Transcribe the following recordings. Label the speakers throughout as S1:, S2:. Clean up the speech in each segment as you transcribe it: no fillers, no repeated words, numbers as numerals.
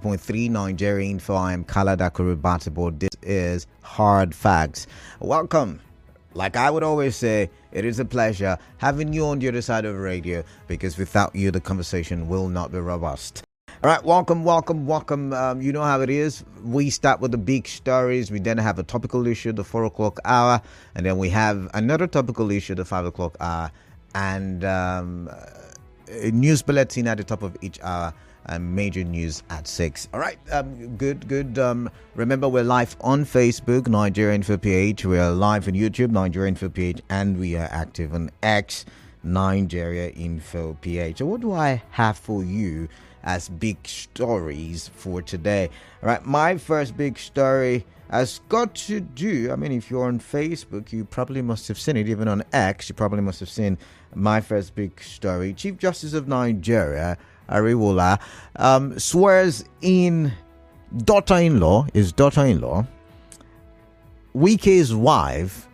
S1: 90.3 Nigerian Info. I am Kalada Kurubatibo. This is Hard Facts. Welcome. Like I would always say, it is a pleasure having you on the other side of the radio, because without you, the conversation will not be robust. All right, welcome. You know how it is. We start with the big stories. We then have a topical issue, the 4 o'clock hour. And then we have another topical issue, the 5 o'clock hour. And a news bulletin at the top of each hour. And major news at 6. All right, good. Remember, we're live on Facebook, Nigeria Info PH. We are live on YouTube, Nigeria Info PH. And we are active on X, Nigeria Info PH. So what do I have for you as big stories for today? All right, my first big story has got to do, if you're on Facebook, you probably must have seen it. Even on X, you probably must have seen my first big story. Chief Justice of Nigeria, Ariwola, swears in his daughter-in-law, Wike's wife,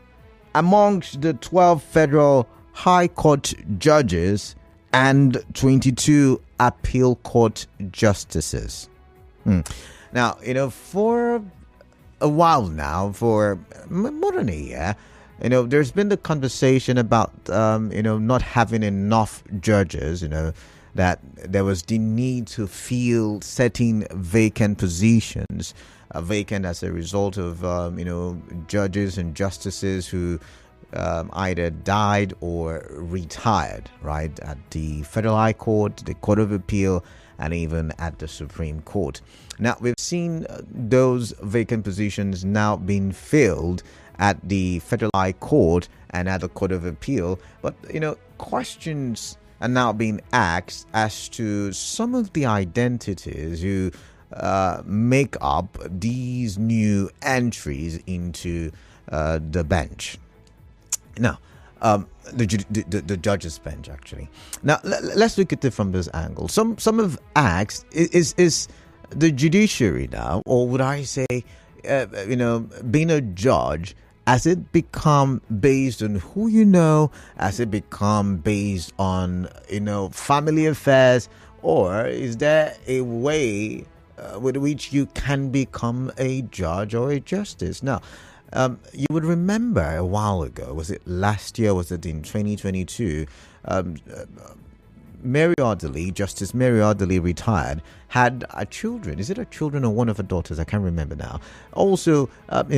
S1: amongst the 12 federal high court judges and 22 appeal court justices. Now, for a while now, for more than a year, there's been the conversation about, not having enough judges, that there was the need to fill certain vacant positions, vacant as a result of, judges and justices who either died or retired, right, at the Federal High Court, the Court of Appeal, and even at the Supreme Court. Now, we've seen those vacant positions now being filled at the Federal High Court and at the Court of Appeal, but, questions are now being asked as to some of the identities who make up these new entries into the bench. Now, the judges' bench, actually. Now, let's look at it from this angle. Some have asked, is the judiciary now, or would I say, being a judge, has it become based on who you know? Has it become based on, family affairs? Or is there a way with which you can become a judge or a justice? Now, you would remember a while ago, was it last year, was it in 2022, Justice Mary Ardley retired, had a children. Is it a children or one of her daughters? I can't remember now. Also, there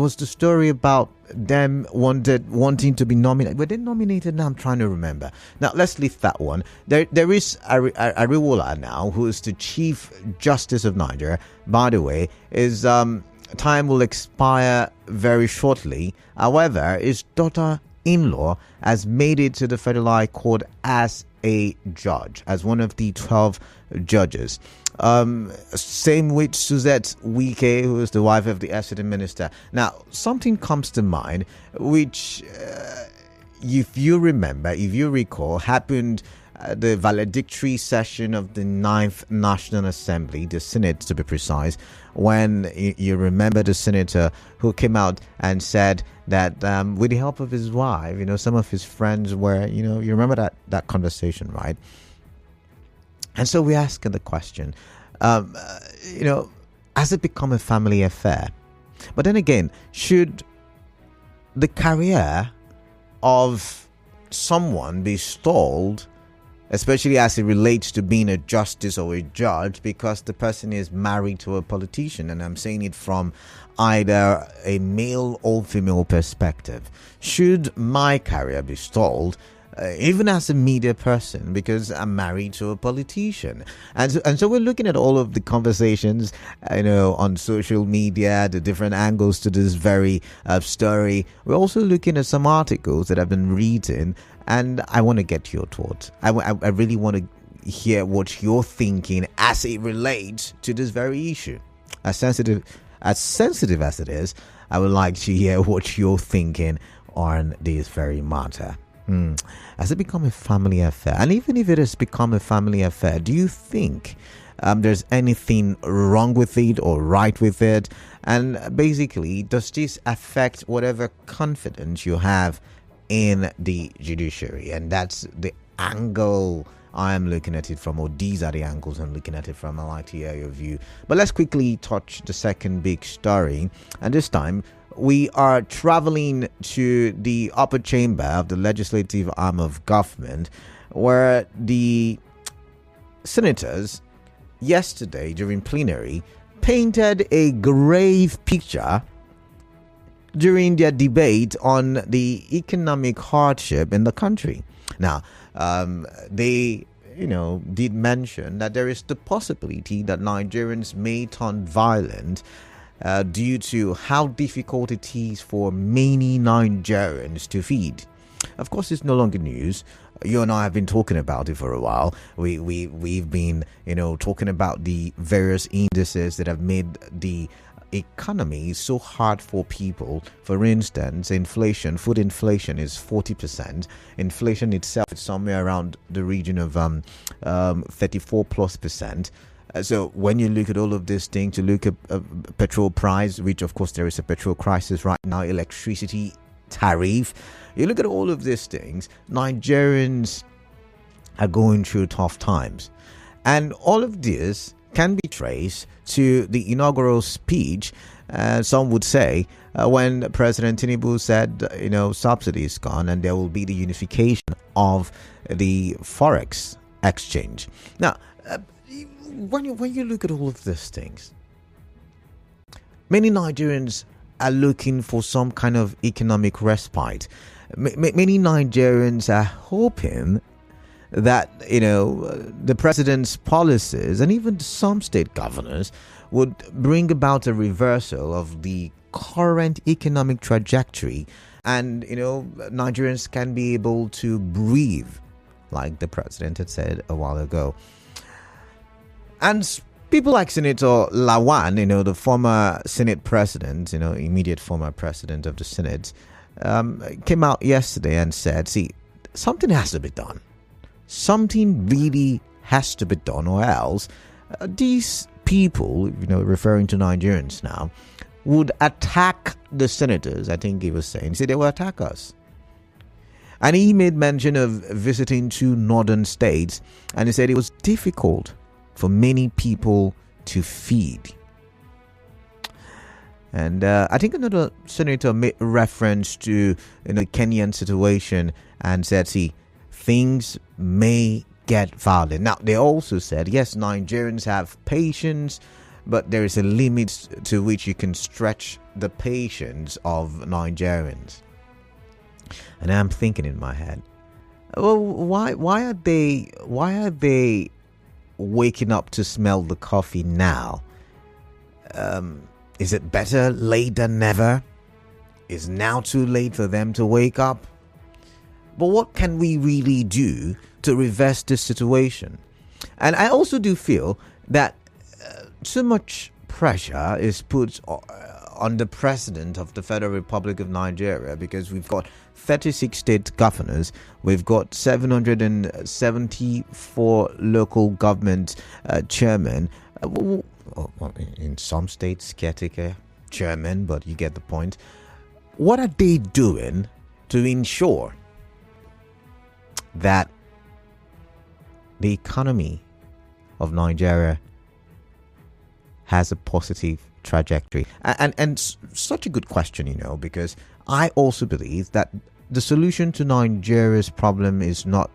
S1: was the story about them wanting to be nominated. Were they nominated? Now I'm trying to remember. Now let's leave that one. There is Ariwola now, who is the Chief Justice of Nigeria. By the way, his time will expire very shortly. However, his daughter-in-law has made it to the Federal High Court as a judge, as one of the 12 judges. Same with Suzette Wike, who is the wife of the FCT minister. Now, something comes to mind, which, if you recall, happened the valedictory session of the 9th National Assembly, the Senate to be precise, when you remember the senator who came out and said that with the help of his wife, some of his friends were, you remember that conversation, right? And so we ask the question, has it become a family affair? But then again, should the career of someone be stalled, especially as it relates to being a justice or a judge, because the person is married to a politician? And I'm saying it from either a male or female perspective. Should my career be stalled, even as a media person, because I'm married to a politician? And so we're looking at all of the conversations, on social media, the different angles to this very story. We're also looking at some articles that have been written, and I want to get your thoughts. I really want to hear what you're thinking as it relates to this very issue. As sensitive as it is, I would like to hear what you're thinking on this very matter. Has it become a family affair? And even if it has become a family affair, do you think there's anything wrong with it or right with it? And basically, does this affect whatever confidence you have in the judiciary? And that's the angle I am looking at it from, or these are the angles I'm looking at it from. I like to hear your view. But let's quickly touch the second big story. And this time, we are traveling to the upper chamber of the legislative arm of government, where the senators yesterday during plenary painted a grave picture during their debate on the economic hardship in the country. Now, they did mention that there is the possibility that Nigerians may turn violent due to how difficult it is for many Nigerians to feed. Of course, it's no longer news. You and I have been talking about it for a while. We've been, talking about the various indices that have made the economy is so hard for people. For instance, inflation, food inflation is 40%. Inflation itself is somewhere around the region of 34+%. So when you look at all of these things, you look at petrol price, which of course there is a petrol crisis right now, electricity tariff, you look at all of these things, Nigerians are going through tough times. And all of this can be traced to the inaugural speech, some would say, when President Tinubu said, subsidy is gone and there will be the unification of the forex exchange. Now, when you look at all of these things, many Nigerians are looking for some kind of economic respite. Many Nigerians are hoping that the president's policies and even some state governors would bring about a reversal of the current economic trajectory, and Nigerians can be able to breathe, like the president had said a while ago. And people like Senator Lawan, the former Senate president, immediate former president of the Senate, came out yesterday and said, see, something has to be done. Something really has to be done, or else these people, referring to Nigerians now, would attack the senators. I think he was saying, they will attack us. And he made mention of visiting 2 northern states, and he said it was difficult for many people to feed. And I think another senator made reference to the Kenyan situation and said, see, things may get violent. Now, they also said, yes, Nigerians have patience, but there is a limit to which you can stretch the patience of Nigerians. And I'm thinking in my head, well, why are they waking up to smell the coffee now? Is it better late than never? Is now too late for them to wake up? But what can we really do to reverse this situation? And I also do feel that too much pressure is put on the president of the Federal Republic of Nigeria, because we've got 36 state governors, we've got 774 local government chairmen, in some states caretaker chairman, but you get the point. What are they doing to ensure that the economy of Nigeria has a positive trajectory? And such a good question, because I also believe that the solution to Nigeria's problem is not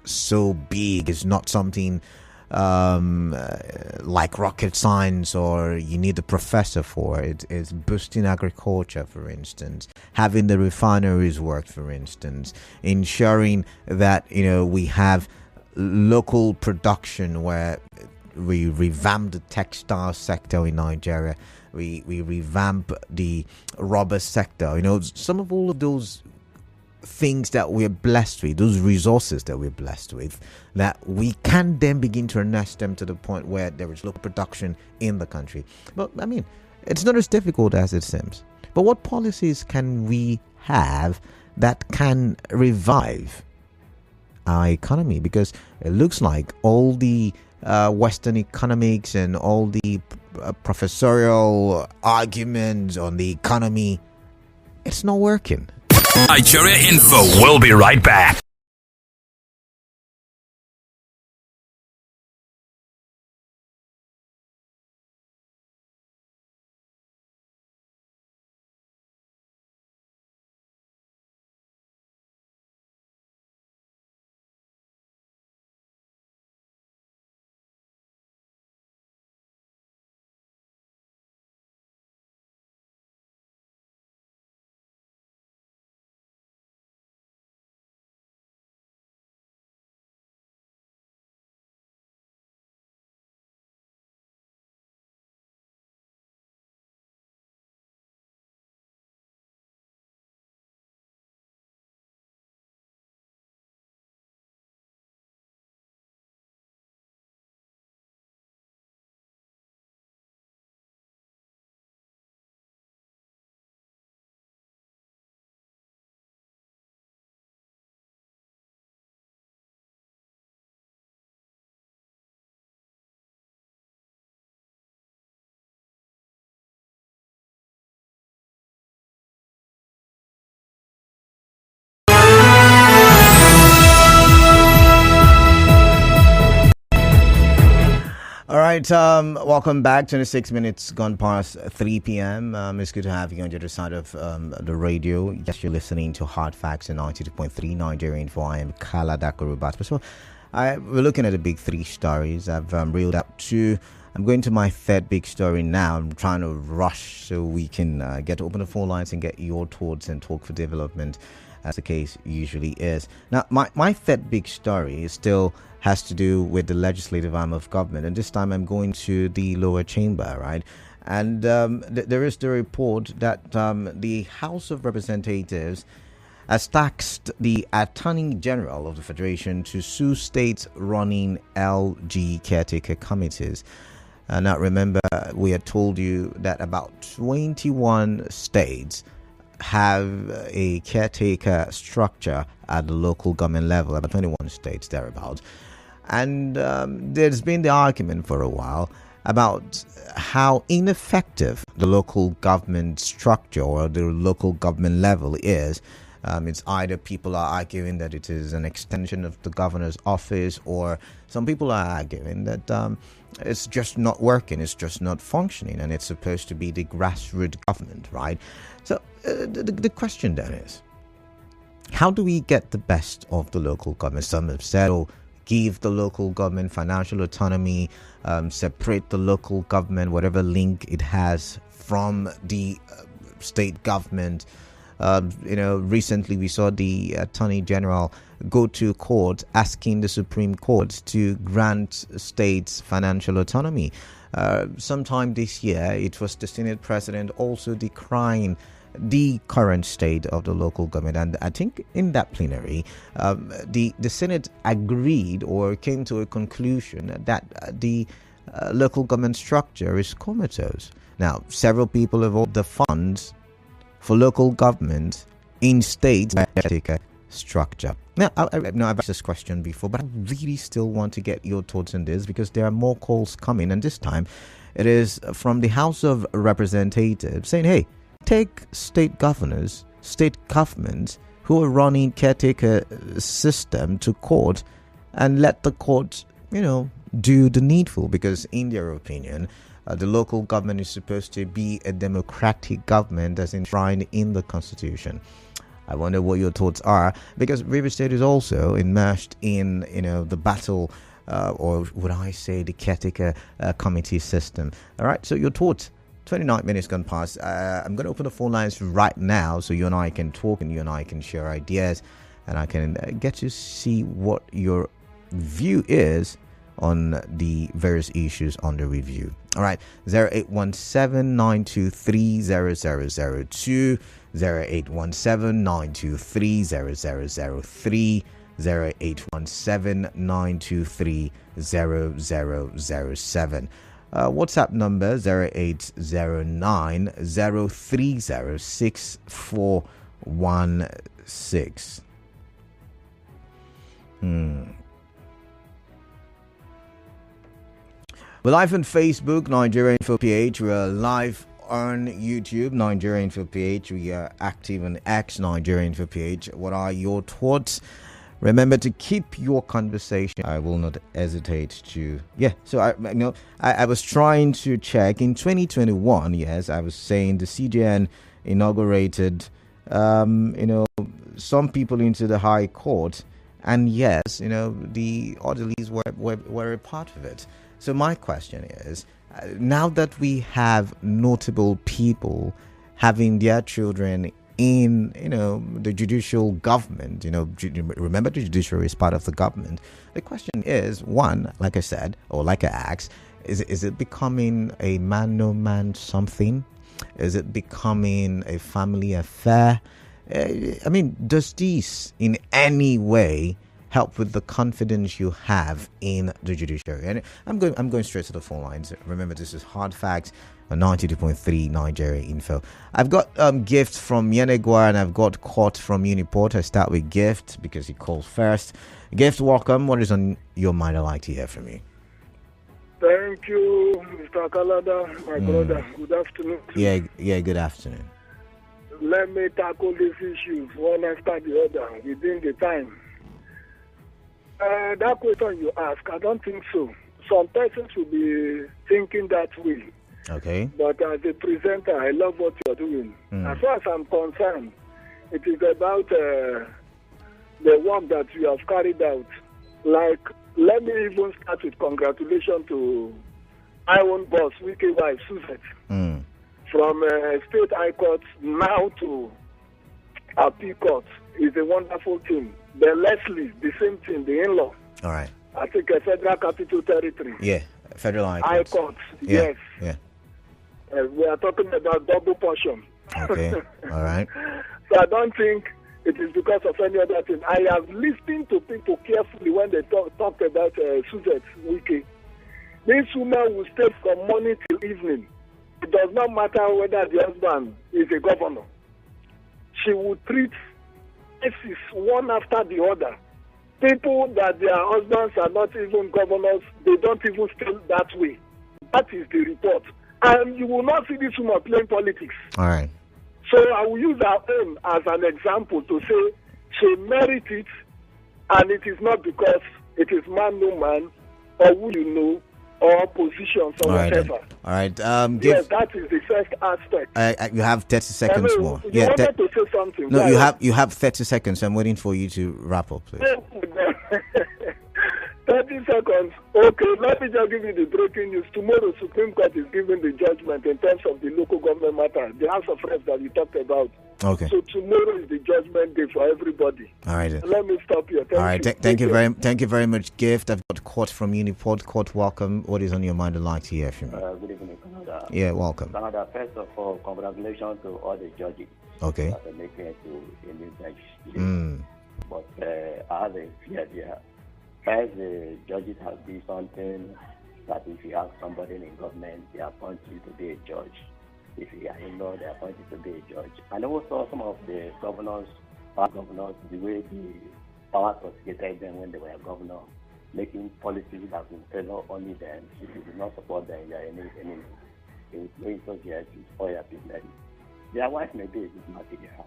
S1: so big, it's not something like rocket science or you need a professor for it. It's boosting agriculture, for instance, having the refineries work, for instance, ensuring that we have local production, where we revamp the textile sector in Nigeria, we revamp the rubber sector, some of all of those things that we're blessed with, those resources that we're blessed with, that we can then begin to harness them to the point where there is local production in the country. But I mean, it's not as difficult as it seems. But what policies can we have that can revive our economy? Because it looks like all the Western economics and all the professorial arguments on the economy, it's not working.
S2: Nigeria Info will be right back.
S1: All right, welcome back. 26 minutes gone past 3 p.m. It's good to have you on the other side of the radio. Yes, you're listening to HardFacts in 92.3 Nigerian for I am Kala Dakorubat. So we're looking at the big three stories. I've reeled out two. I'm going to my third big story now. I'm trying to rush so we can get to open the phone lines and get your thoughts and talk for development, as the case usually is. Now, my third big story is still has to do with the legislative arm of government, and this time I'm going to the lower chamber, right? And there is the report that the House of Representatives has tasked the Attorney General of the Federation to sue states running LG caretaker committees. Now, remember, we had told you that about 21 states have a caretaker structure at the local government level, about 21 states thereabouts. And there's been the argument for a while about how ineffective the local government structure or the local government level is. It's either people are arguing that it is an extension of the governor's office, or some people are arguing that it's just not working, it's just not functioning, and it's supposed to be the grassroots government, right? So the question then is, how do we get the best of the local government? Some have said, give the local government financial autonomy, separate the local government, whatever link it has, from the state government. Recently we saw the Attorney General go to court asking the Supreme Court to grant states financial autonomy. Sometime this year, it was the Senate President also decrying the current state of the local government, and I think in that plenary the Senate agreed or came to a conclusion that the local government structure is comatose. Now, several people have voted the funds for local government in states where caretaker structure. Now, I've asked this question before, but I really still want to get your thoughts on this, because there are more calls coming, and this time it is from the House of Representatives saying, hey, take state governors, state governments who are running caretaker system to court and let the court, do the needful, because in their opinion, the local government is supposed to be a democratic government as enshrined in the Constitution. I wonder what your thoughts are, because River State is also immersed in, the battle, or would I say the caretaker committee system. All right, so your thoughts. 29 minutes gone past. I'm going to open the phone lines right now so you and I can talk and you and I can share ideas, and I can get to see what your view is on the various issues under review. All right, 0817-923-0002, 0817-923-0003, 0817-923-0007. WhatsApp number 0809 030 6416. We're live on Facebook, Nigerian Info PH. We are live on YouTube, Nigerian Info PH. We are active on X, Nigerian Info PH. What are your thoughts? Remember to keep your conversation. I will not hesitate to. So I was trying to check in 2021. Yes, I was saying the CJN inaugurated, some people into the High Court, and yes, the orderlies were a part of it. So my question is, now that we have notable people having their children in the judicial government, remember the judiciary is part of the government. The question is, one, like I said, or like I asked, is it becoming a man no man something? Is it becoming a family affair? Does this in any way help with the confidence you have in the judiciary? And I'm going straight to the phone lines. Remember, this is Hard Facts on 92.3 Nigeria Info. I've got Gift from Yenegua, and I've got Court from Uniport. I start with Gift because he calls first. Gift, welcome. What is on your mind? I'd like to hear from you.
S2: Thank you, Mr. Kalada, my brother. Good afternoon.
S1: Yeah, good afternoon.
S2: Let me tackle these issues one after the other within the time. That question you ask, I don't think so. some persons will be thinking that way.
S1: Okay.
S2: But as a presenter, I love what you're doing. As far as I'm concerned, it is about the work that you have carried out. Like, let me even start with congratulations to my own boss, Wike wife, Suzette. From State High Court now to Appeal Court is a wonderful thing. The Leslie, the same thing, the in-law.
S1: All right.
S2: I think a Federal Capital Territory.
S1: Yeah, Federal High
S2: High
S1: Court.
S2: Court, yes.
S1: Yeah.
S2: We are talking about double portion.
S1: Okay. All right.
S2: So I don't think it is because of any other thing. I have listened to people carefully when they talked about Suzette Wike. This woman will stay from morning till evening. It does not matter whether the husband is a governor. She will treat cases one after the other. People that their husbands are not even governors, they don't even stay that way. That is the report. And you will not see this woman playing politics.
S1: All right.
S2: So I will use her own as an example to say she merits it, and it is not because it is man no man, or who you know, or positions or whatever.
S1: All right.
S2: Yes, that is the first aspect.
S1: You have 30 seconds more.
S2: You wanted to say something.
S1: No, you have 30 seconds. I'm waiting for you to wrap up, please.
S2: 30 seconds. Okay, let me just give you the breaking news. Tomorrow, Supreme Court is giving the judgment in terms of the local government matter, the House of Reps that you talked about.
S1: Okay.
S2: So tomorrow is the judgment day for everybody.
S1: All right.
S2: Let me stop here.
S1: Thank you very much, Gift. I've got Court from Uniport. Court, welcome. What is on your mind? I'd like to hear from you.
S3: Good evening, Canada.
S1: Yeah, welcome.
S3: Canada, first of all, congratulations to all the judges.
S1: Okay.
S3: That are making it to a new judge. But I have a fear there. First, the judges have been something that if you have somebody in government, they appoint you to be a judge. If you are in law, they appoint you to be a judge. And also some of the governors, the way the power was given them when they were governor, making policies that will favor only them. If you do not support them, you are any enemy. They will play so here to spoil your business. Their wife may be a good material,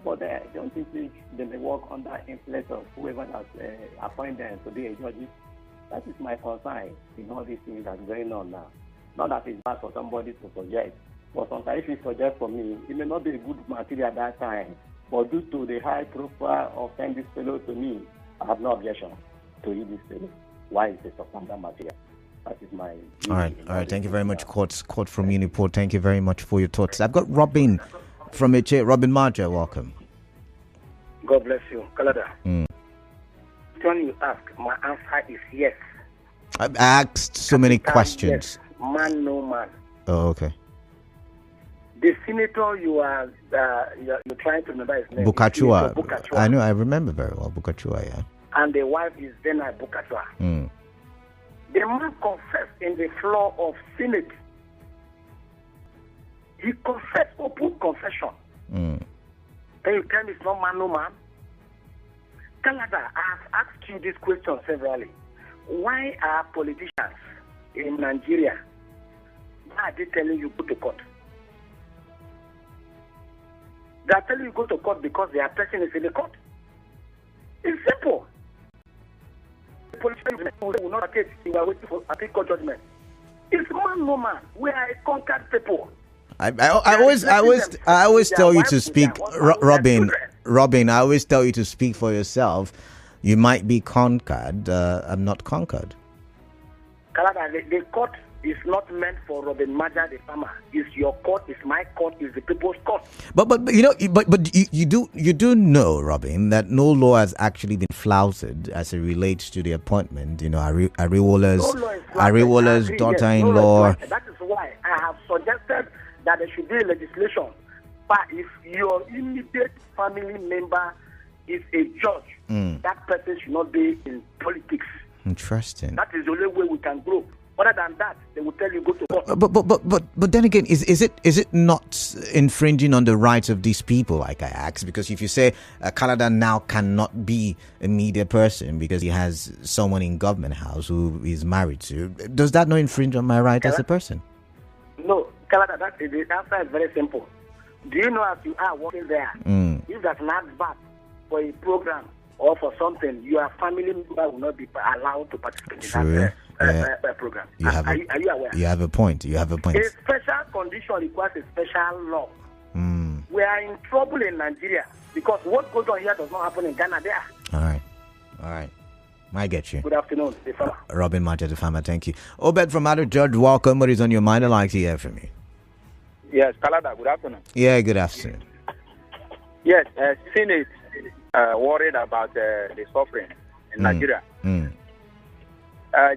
S3: but don't you think they may work under influence of whoever has appointed them to be a judge? That is my concern in all these things that's going on now. Not that it's bad for somebody to suggest, but sometimes if you suggest for me, it may not be a good material at that time. But due to the high profile of sending this fellow to me, I have no objection to read this fellow. Why is the supply material? That is my view. All
S1: right. Thank you very much, Court from Uniport. Thank you very much for your thoughts. I've got Robin from HA. Robin Marja, welcome.
S4: God bless you, Canada. When you ask, my answer is yes.
S1: I've asked so many questions.
S4: Yes. Man, no man.
S1: Oh, okay.
S4: The senator you're trying to remember his name.
S1: Bukachua.
S4: Bukachua.
S1: I know, I remember very well. Bukachua, yeah.
S4: And the wife is Zena Bukachua. The man confessed in the floor of Senate. He confessed, open confession. Can you tell me it's not man, no man? Canada, I have asked you this question severally. Why are politicians in Nigeria, why are they telling you go to court? They are telling you go to court because their person is in the court. It's simple. The politicians will not take, you are waiting for appeal court judgment. It's man, no man. We are a conquered people.
S1: I always tell you to speak, Robin. I always tell you to speak for yourself. You might be conquered. I'm not conquered.
S4: Canada, the court is not meant for Robin Maja, the farmer. It's your court. It's my court. It's the people's court.
S1: But you know, but you do know, Robin, that no law has actually been flouted as it relates to the appointment. You know, Ariwola's daughter-in-law.
S4: That is why I have suggested that there should be legislation. But if your immediate family member is a judge, that person should not be in politics.
S1: Interesting.
S4: That is the only way we can grow. Other than that, they will tell you go to court.
S1: But then again, is it not infringing on the rights of these people, like I asked? Because if you say Canada now cannot be a media person because he has someone in government house who is married to, does that not infringe on my right as a person?
S4: No, Canada, the answer is very simple. Do you know as you are working there, if there's an advert for a program or for something, your family member will not be allowed to participate in that. program.
S1: Are
S4: you aware?
S1: You have a point.
S4: A special condition requires a special law. We are in trouble in Nigeria because what goes on here does not happen in Ghana there.
S1: All right. I get you.
S4: Good afternoon, the farmer.
S1: Robin Martin, the farmer, thank you. Obed from Adult Judge, welcome. What is on your mind? I'd like to hear from you.
S5: Yes, Kalada, good afternoon.
S1: Yeah, good afternoon.
S5: Yes, Senate worried about the suffering in Nigeria.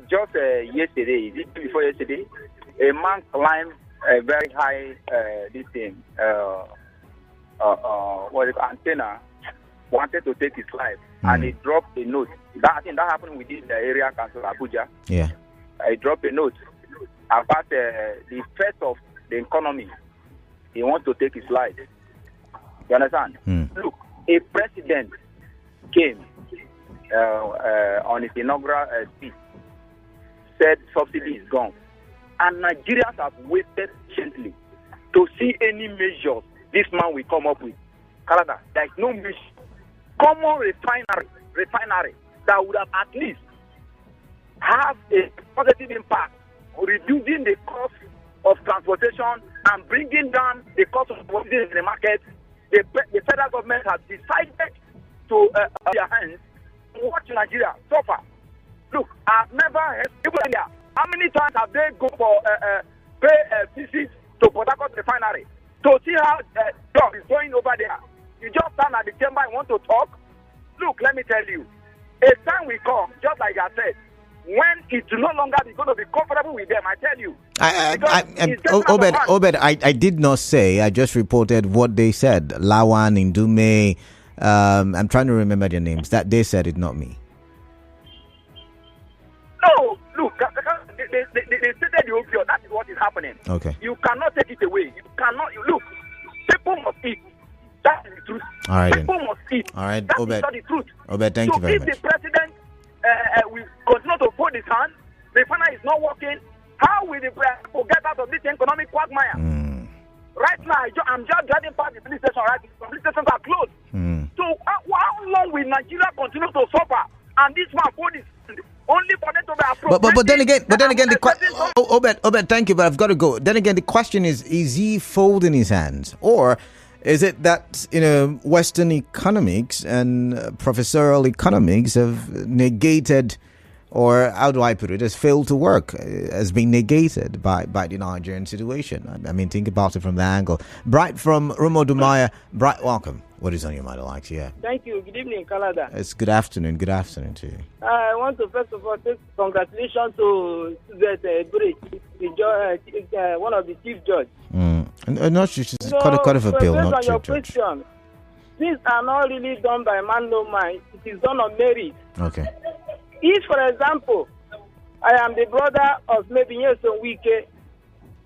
S5: Just yesterday, before yesterday, a man climbed a very high antenna, wanted to take his life, and he dropped a note. I think that happened within the area council Abuja.
S1: Yeah.
S5: He dropped a note about the effect of the economy. He wants to take his life. You understand? Look, a president came on his inaugural speech, said subsidy is gone. And Nigerians have waited patiently to see any measures this man will come up with. Canada, there is no measure. Common refinery that would have at least have a positive impact, reducing the cost of transportation and bringing down the cost of commodities in the market. The federal government has decided to their hands to watch Nigeria suffer. Look, I've never heard people in there. How many times have they go for pay visits to Port Harcourt refinery to see how the job is going over there? You just stand at the chamber and want to talk? Look, let me tell you, a time will come, just like I said, when it will no longer be going to be comfortable with them, I tell you.
S1: Obed, I did not say, I just reported what they said. Lawan, Indume, I'm trying to remember their names. That they said it, not me.
S5: No, look, they stated the obvious. That is what is happening.
S1: Okay.
S5: You cannot take it away. You cannot, look, people must eat. That is the truth.
S1: All right,
S5: people must eat.
S1: All right,
S5: that
S1: Obed.
S5: is not the truth.
S1: Obed, thank you very much.
S5: If the president will continue to fold his hand, the finance is not working, how will the people get out of this economic quagmire? Right now, I'm just driving past the police station, right? The police stations are closed. So how long will Nigeria continue to suffer? And this man fold his hand only for them to be approved.
S1: But then again, Obed, thank you, but I've got to go. Then again, the question is he folding his hands, or is it that, Western economics and professorial economics have negated, or how do I put it, has failed to work, has been negated by the Nigerian situation? I mean, think about it from that angle. Bright from Rumodumaya. Bright, welcome. What is on your mind? I like to hear.
S6: Thank you. Good evening, Canada.
S1: It's good afternoon. Good afternoon to you.
S6: I want to first of all say congratulations to that one of the chief judge.
S1: No, she's quite of a bill, not
S6: on your
S1: chief judge.
S6: question, things are not really done by man no man. It is done on merit.
S1: Okay.
S6: If, for example, I am the brother of maybe Nyesom Wike,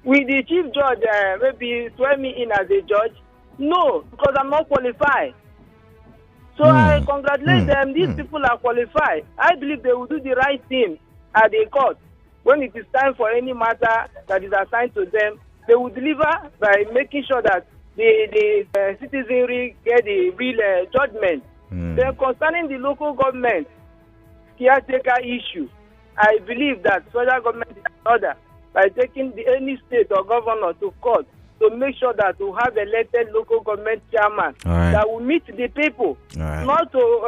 S6: will the chief judge maybe swear me in as a judge? No, because I'm not qualified. So I congratulate them. These people are qualified. I believe they will do the right thing at the court. When it is time for any matter that is assigned to them, they will deliver by making sure that the citizenry get the real judgment. Then concerning the local government caretaker issue, I believe that federal government is in order by taking any state or governor to court to make sure that we have elected local government chairman that will meet the people, not to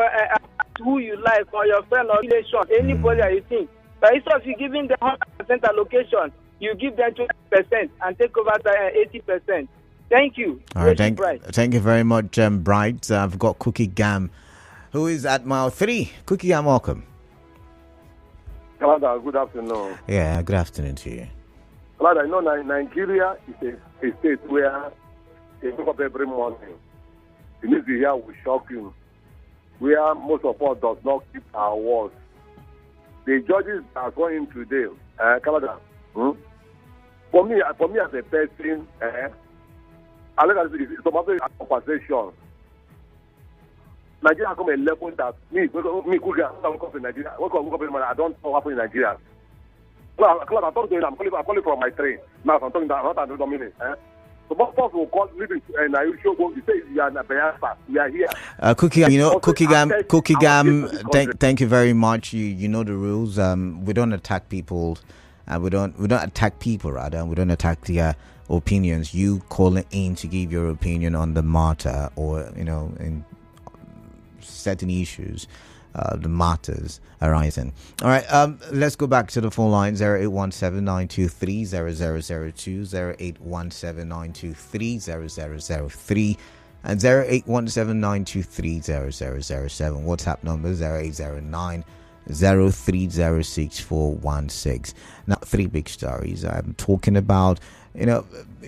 S6: who you like or your friend or relation, anybody that you think. But instead of you giving them 100% allocation, you give them 20% and take over 80%. Thank you.
S1: All right, thank you very much, Bright. I've got Cookie Gam, who is at mile 3. Cookie Gam, welcome.
S2: Canada, good afternoon.
S1: Yeah, good afternoon to you.
S2: Canada, Nigeria is a state where they wake up every morning. The news you hear will shock you. Where most of us does not keep our words. The judges are going today, Canada. For me as a person, I look at it's about compensation. Nigeria come a level that me, Kuga, I wake up in Nigeria. I don't know what happened in Nigeria. I'm calling from my train. Now I'm talking about 100 minutes.
S7: Some of us will call living and I usually go to say we are Bayelsa. We are here.
S1: Cookie, Cookie Gam, thank you very much. You know the rules. We don't attack people. We don't attack people, rather. We don't attack their opinions. You call in to give your opinion on the matter, or in certain issues, the matters arising. All right, let's go back to the phone line. 0817-923-0002, 0817-923-0003, and 0817-923-0007. WhatsApp number 0809-0306-416. Now, three big stories I'm talking about.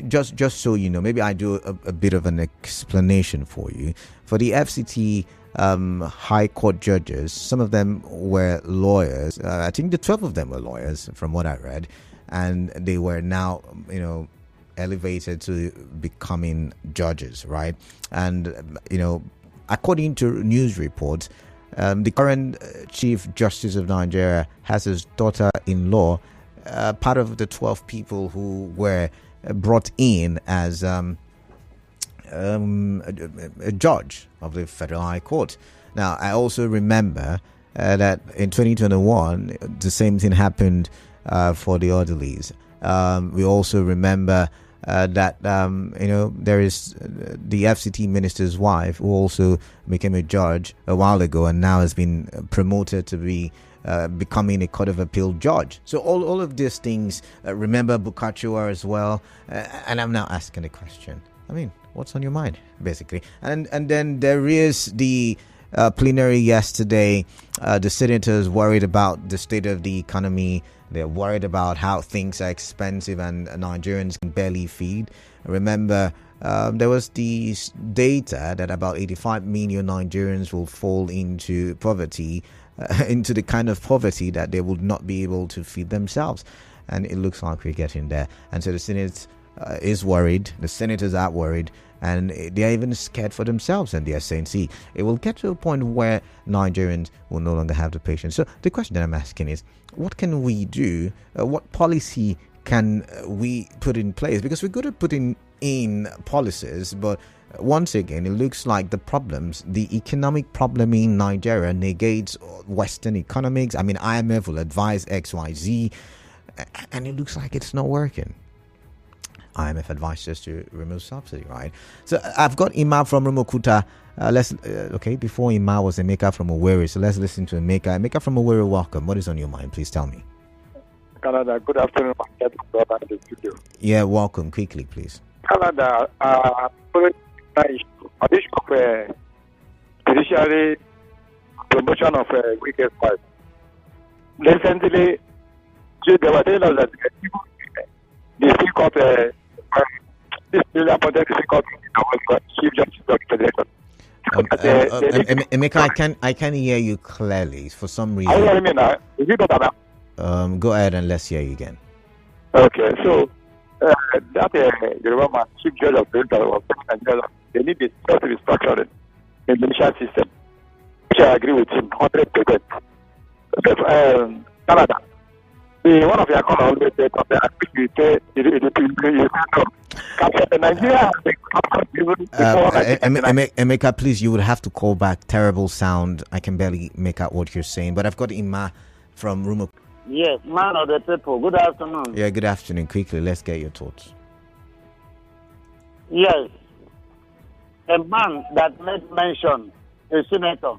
S1: Just so you know, maybe I do a bit of an explanation for you. For the FCT high court judges, some of them were lawyers. I think the 12 of them were lawyers from what I read, and they were now elevated to becoming judges, right? And according to news reports, the current Chief Justice of Nigeria has his daughter-in-law part of the 12 people who were brought in as a judge of the Federal High Court. Now, I also remember that in 2021, the same thing happened for the orderlies. We also remember that there is the FCT minister's wife who also became a judge a while ago and now has been promoted to be becoming a Court of Appeal judge. So all of these things, remember Bukachua as well, and I'm now asking the question, what's on your mind, basically? And then there is the plenary yesterday. The senators worried about the state of the economy. They're worried about how things are expensive and Nigerians can barely feed. Remember, there was the data that about 85 million Nigerians will fall into poverty, into the kind of poverty that they would not be able to feed themselves. And it looks like we're getting there. And so the Senate is worried. The senators are worried. And they're even scared for themselves. And they're saying, see, it will get to a point where Nigerians will no longer have the patience. So the question that I'm asking is, what can we do? What policy can we put in place? Because we're good at putting in policies, but once again, it looks like the economic problem in Nigeria negates Western economics. IMF will advise XYZ, and it looks like it's not working. IMF advised us to remove subsidy, right? So I've got Ima from Rumokuta. Before Ima was Emeka from Owerri, so let's listen to Emeka. Emeka from Owerri, welcome. What is on your mind? Please tell me.
S8: Canada, good afternoon. Brother in the studio.
S1: Yeah, welcome. Quickly, please.
S8: Canada, audition of judiciary promotion of Wike's wife. Recently, they were telling us that the Supreme Court, this newly appointed Supreme Court, Chief Justice of the Federation.
S1: Emeka, I can't hear you clearly for some reason.
S8: Are you hearing me now? Is it better now?
S1: Go ahead and let's hear you again.
S8: Okay, so that Yoruba man, Chief Judge of the was Nigeria, they need this to be structured in the judicial system, which I agree with him 100%. Canada, one of your colleagues said Nigeria.
S1: Emeka, please, you would have to call back. Terrible sound. I can barely make out what you're saying. But I've got Ima from Rumo.
S9: Yes, man of the people. Good afternoon.
S1: Yeah, good afternoon. Quickly, let's get your thoughts.
S9: Yes. A man that made mention, a senator,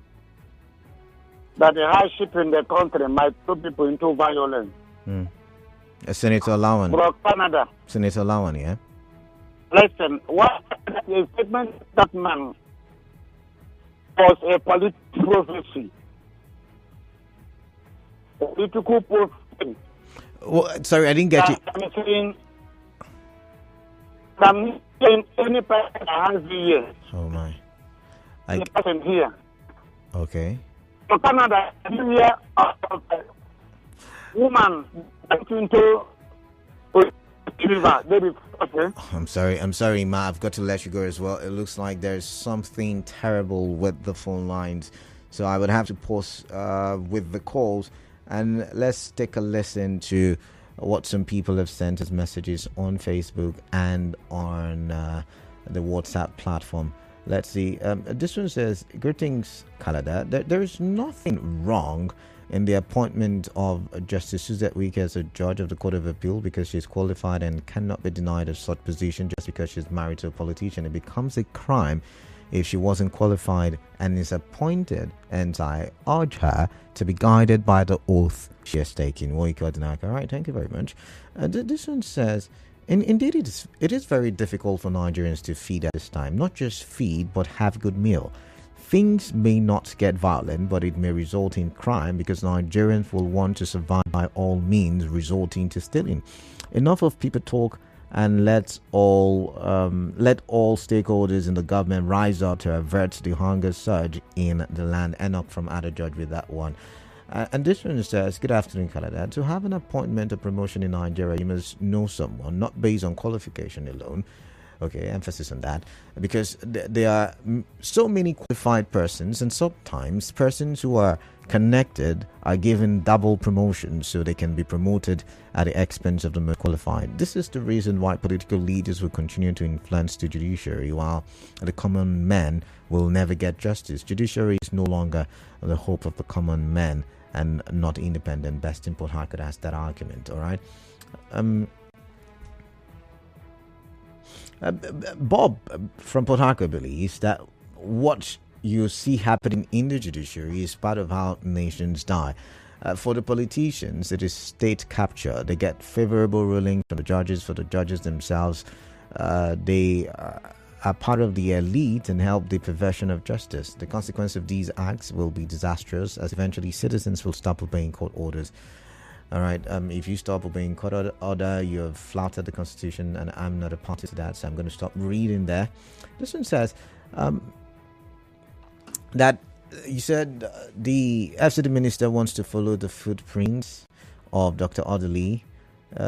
S9: that the hardship in the country might put people into violence.
S1: Senator Lawan.
S9: Bro, Canada.
S1: Senator Lawan, yeah?
S9: Listen, what the statement that man was a political prophecy. Political prophecy.
S1: Well, sorry, I didn't get you.
S9: I'm saying any person that has the years.
S1: Oh my.
S9: Any person here.
S1: Okay.
S9: So Canada, here, woman into river, baby. Okay.
S1: I'm sorry, Ma. I've got to let you go as well. It looks like there's something terrible with the phone lines, so I would have to pause with the calls, and let's take a listen to what some people have sent as messages on Facebook and on the WhatsApp platform. Let's see. This one says, "Greetings, Canada. There is nothing wrong in the appointment of Justice Suzette Wike as a judge of the Court of Appeal because she's qualified and cannot be denied a such position just because she's married to a politician. It becomes a crime if she wasn't qualified and is appointed, and I urge her to be guided by the oath she has taken." Wike. All right, thank you very much. This one says, indeed it is very difficult for Nigerians to feed at this time. Not just feed, but have good meal. Things may not get violent, but it may result in crime because Nigerians will want to survive by all means, resulting to stealing. Enough of people talk, and let all stakeholders in the government rise up to avert the hunger surge in the land. Enoch from Ada Judge with that one. And this one says, "Good afternoon, Canada. To have an appointment or promotion in Nigeria, you must know someone, not based on qualification alone." Okay, emphasis on that, because there are so many qualified persons, and sometimes persons who are connected are given double promotions so they can be promoted at the expense of the most qualified. This is the reason why political leaders will continue to influence the judiciary, while the common man will never get justice. Judiciary is no longer the hope of the common man and not independent. Best in Port Harcourt has that argument. All right. Bob from Port Harcourt believes that what you see happening in the judiciary is part of how nations die. For the politicians, it is state capture. They get favorable rulings from the judges. For the judges themselves, they are part of the elite and help the perversion of justice. The consequence of these acts will be disastrous, as eventually citizens will stop obeying court orders. All right. If you stop obeying court order, you have flouted the Constitution, and I'm not a party to that, so I'm going to stop reading there. This one says that you said the FCD minister wants to follow the footprints of Dr. Odili.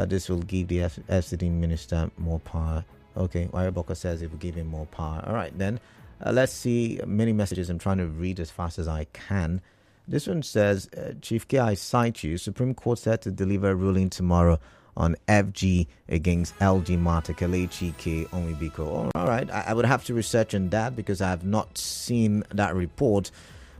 S1: This will give the FCD minister more power. Okay, Wariboko says it will give him more power. All right, then. Let's see many messages. I'm trying to read as fast as I can. This one says, Chief K, I cite you. Supreme Court set to deliver a ruling tomorrow on FG against LG Mata Kelechi K Onwibiko. All right, I would have to research on that because I have not seen that report.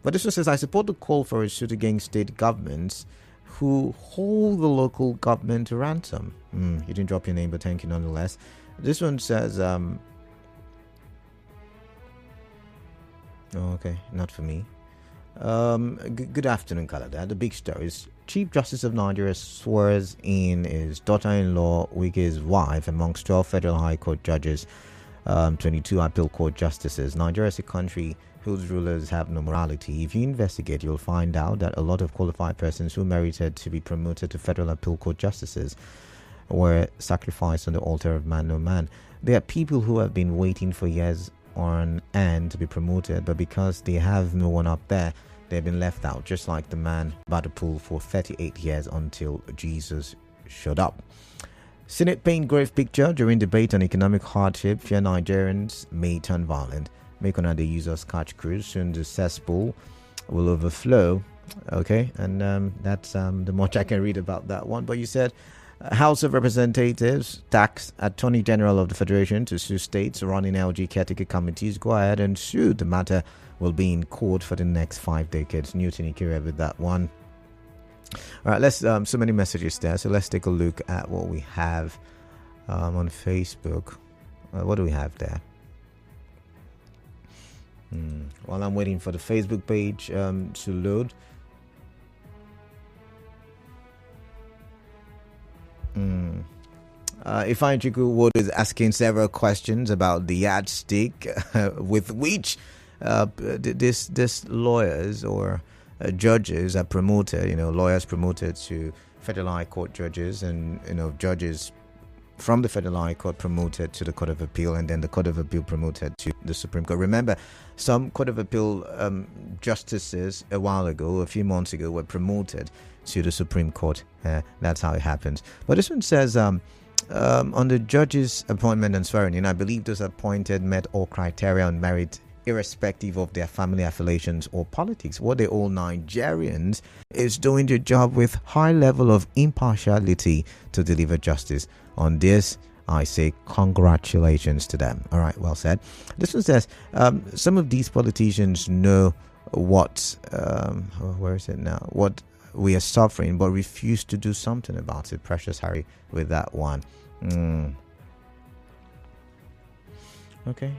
S1: But this one says, I support the call for a suit against state governments who hold the local government to ransom. You didn't drop your name, but thank you nonetheless. This one says, okay, not for me. Good afternoon, Canada. The big story is Chief Justice of Nigeria swears in his daughter-in-law, Wike's wife, amongst 12 federal high court judges, 22 appeal court justices. Nigeria is a country whose rulers have no morality. If you investigate, you'll find out that a lot of qualified persons who merited to be promoted to federal appeal court justices were sacrificed on the altar of man no man. There are people who have been waiting for years on end to be promoted, but because they have no one up there, they've been left out, just like the man by the pool for 38 years until Jesus showed up. Senate paint grave picture during debate on economic hardship. Fear Nigerians may turn violent. Make on the users catch cruise. Soon the cesspool will overflow. Okay, and that's the much I can read about that one. But you said House of Representatives tax Attorney General of the Federation to sue states running LG Caretaker committees. Go ahead and sue. The matter will be in court for the next 5 decades. Newton Ikira with that one. All right, let's so many messages there. So let's take a look at what we have on Facebook. What do we have there? While I'm waiting for the Facebook page to load. Ifeanyi Chukwu is asking several questions about the yardstick with which this lawyers or judges are promoted. Lawyers promoted to federal high court judges, and judges from the federal high court promoted to the Court of Appeal, and then the Court of Appeal promoted to the Supreme Court. Remember, some Court of Appeal justices a few months ago, were promoted to the Supreme Court. That's how it happens. But this one says, on the judges' appointment and swearing in, I believe those appointed met all criteria on merit irrespective of their family affiliations or politics. What they all Nigerians is doing the job with high level of impartiality to deliver justice. On this, I say congratulations to them. All right, well said. This one says, some of these politicians know what, where is it now? What we are suffering, but refuse to do something about it. Precious Harry with that one. Okay,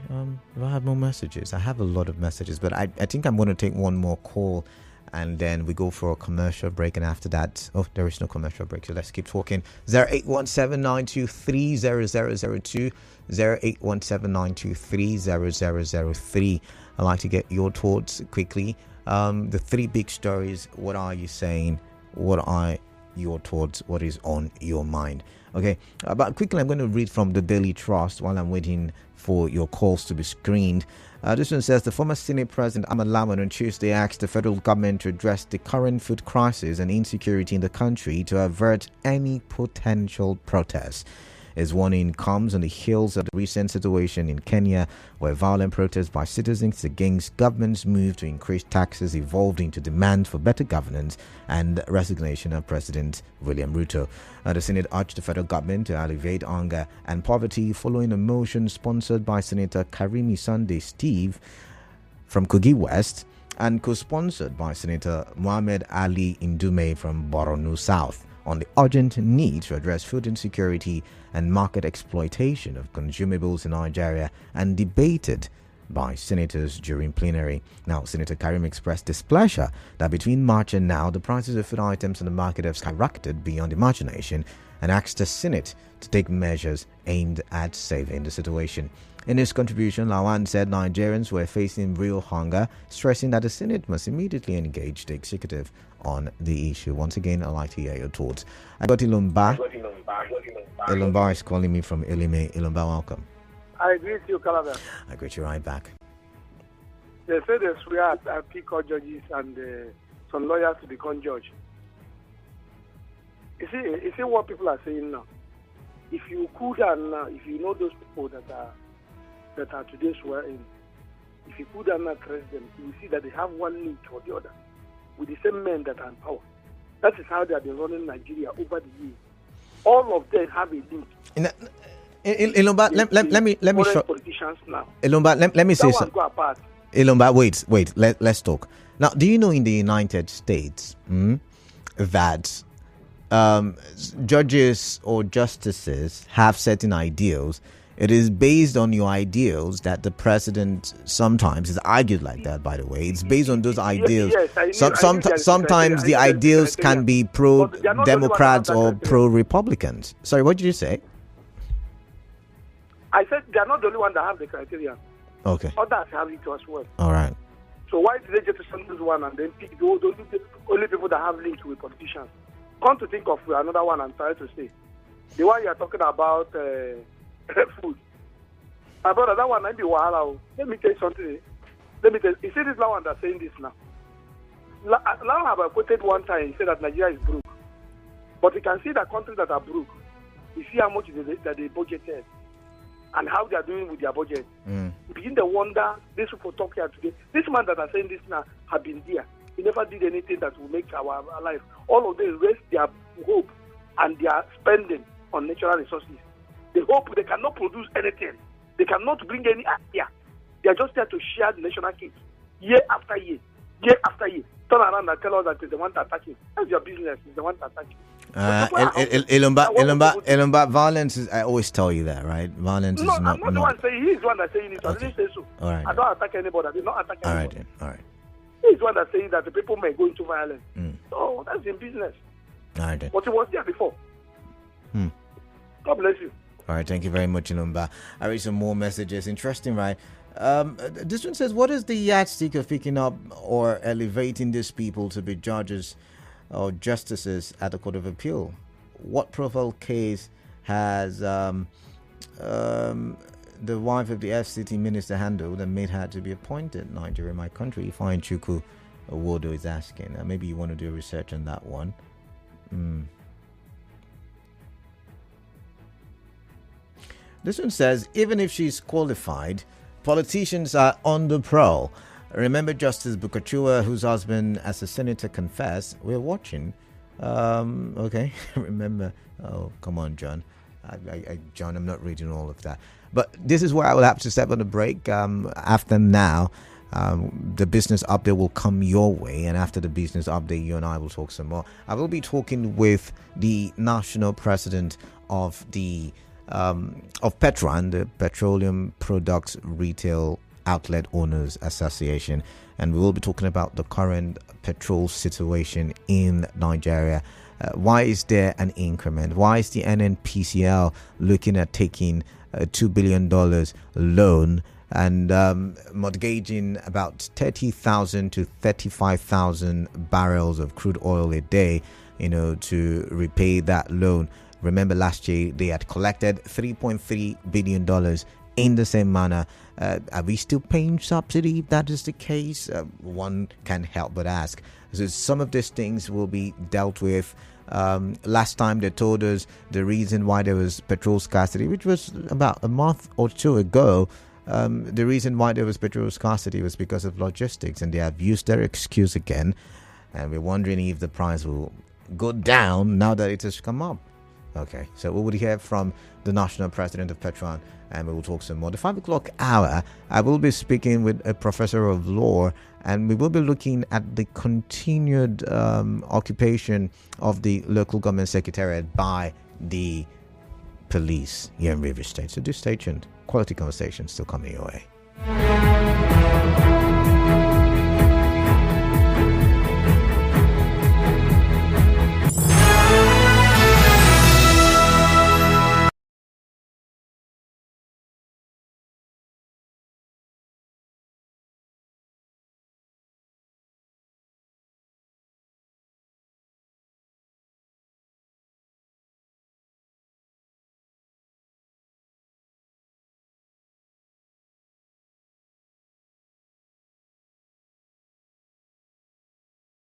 S1: if I have more messages, I have a lot of messages, but I think I'm going to take one more call and then we go for a commercial break. And after that, there is no commercial break, so let's keep talking. 0817-923-0002, 0817-923-0003. I'd like to get your thoughts quickly. The three big stories, what are you saying? What are your thoughts? What is on your mind? Okay, but quickly, I'm going to read from the Daily Trust while I'm waiting for your calls to be screened. This one says the former Senate President Ahmed Lawan on Tuesday asked the federal government to address the current food crisis and insecurity in the country to avert any potential protests. His warning comes on the heels of the recent situation in Kenya, where violent protests by citizens against government's move to increase taxes evolved into demand for better governance and resignation of President William Ruto. The Senate urged the federal government to alleviate hunger and poverty following a motion sponsored by Senator Karimi Sunday Steve from Kogi West and co-sponsored by Senator Mohammed Ali Indume from Borno South, on the urgent need to address food insecurity and market exploitation of consumables in Nigeria, and debated by senators during plenary. Now, Senator Karim expressed displeasure that between March and now, the prices of food items on the market have skyrocketed beyond imagination, and asked the Senate to take measures aimed at saving the situation. In his contribution, Lawan said Nigerians were facing real hunger, stressing that the Senate must immediately engage the executive on the issue. Once again, I'd like to hear your thoughts. I got Ilumba. Ilumba is calling me from Elime. Ilumba, welcome.
S2: I greet you, Calada.
S1: I greet you right back.
S2: They say they swear at Court judges and some lawyers to become judge. You see what people are saying now. If you cool down now, if you know those people that are today swearing, if you cool down now, caress them, you will see that they have one link or the other with the same men that are in power. That is how they have been running Nigeria over the years. All of them have a link.
S1: Ilumba, let me show
S2: politicians now.
S1: Ilumba, let me say something. Ilumba, wait, let's talk. Now, do you know in the United States that judges or justices have certain ideals? It is based on your ideals that the president sometimes is argued like that, by the way. It's based on those ideals. Sometimes the ideals can be pro-Democrats or pro-Republicans. Sorry, what did you say?
S2: I said they are not the only one that have the criteria.
S1: Okay.
S2: Others have it as well.
S1: All right.
S2: So why did they just choose one and then pick the only people that have links with politicians? Come to think of another one I'm trying to say. The one you are talking about... food. My brother, that one might be wahala. Let me tell you something. You see this Lawan that's saying this now. Lawan have quoted one time, he said that Nigeria is broke. But you can see that countries that are broke, you see how much that they budgeted and how they are doing with their budget. You begin to wonder, this people talk here today. This man that are saying this now have been there. He never did anything that will make our life. All of them raise their hope and their spending on natural resources. They hope they cannot produce anything. They cannot bring any idea. They are just there to share the national cake year after year, year after year. Turn around and tell us that it's the one to attack you. That's your business. It's the one to attack you.
S1: Ilumba, violence is, I always tell you that, right? Violence is not...
S2: I'm not the one saying, he is the one that's saying it. I didn't say so.
S1: All right,
S2: I don't attack anybody. I did not attack anybody.
S1: All right.
S2: He is the one that's saying that the people may go into violence. So that's in business.
S1: All right.
S2: But it was there before. God bless you.
S1: All right, thank you very much, Ilumba. I read some more messages. Interesting, right? This one says, what is the yardstick of picking up or elevating these people to be judges or justices at the Court of Appeal? What profile case has the wife of the FCT minister handled and made her to be appointed? Nigeria, my country. Fine Chuku Wodo is asking. Maybe you want to do research on that one. This one says, even if she's qualified, Politicians are on the prowl. Remember Justice Bukachua, whose husband as a senator confessed. We're watching. Okay. Remember. Oh, come on, John. John, I'm not reading all of that. But this is where I will have to step on the break. After now, the business update will come your way. And after the business update, you and I will talk some more. I will be talking with the national president of the of Petran, the Petroleum Products Retail Outlet Owners Association, and we will be talking about the current petrol situation in Nigeria. Why is there an increment? Why is the NNPCL looking at taking a $2 billion loan and mortgaging about 30,000 to 35,000 barrels of crude oil a day, to repay that loan? Remember last year they had collected $3.3 billion in the same manner. Are we still paying subsidy if that is the case? One can't help but ask. So some of these things will be dealt with. Last time they told us the reason why there was petrol scarcity, which was about a month or two ago. The reason why there was petrol scarcity was because of logistics, and they have used their excuse again. And we're wondering if the price will go down now that it has come up. Okay, so we would hear from the national president of Petron, and we will talk some more. The 5 o'clock hour, I will be speaking with a professor of law, and we will be looking at the continued occupation of the local government secretariat by the police here in Rivers State. So do stay tuned. Quality conversation still coming your way.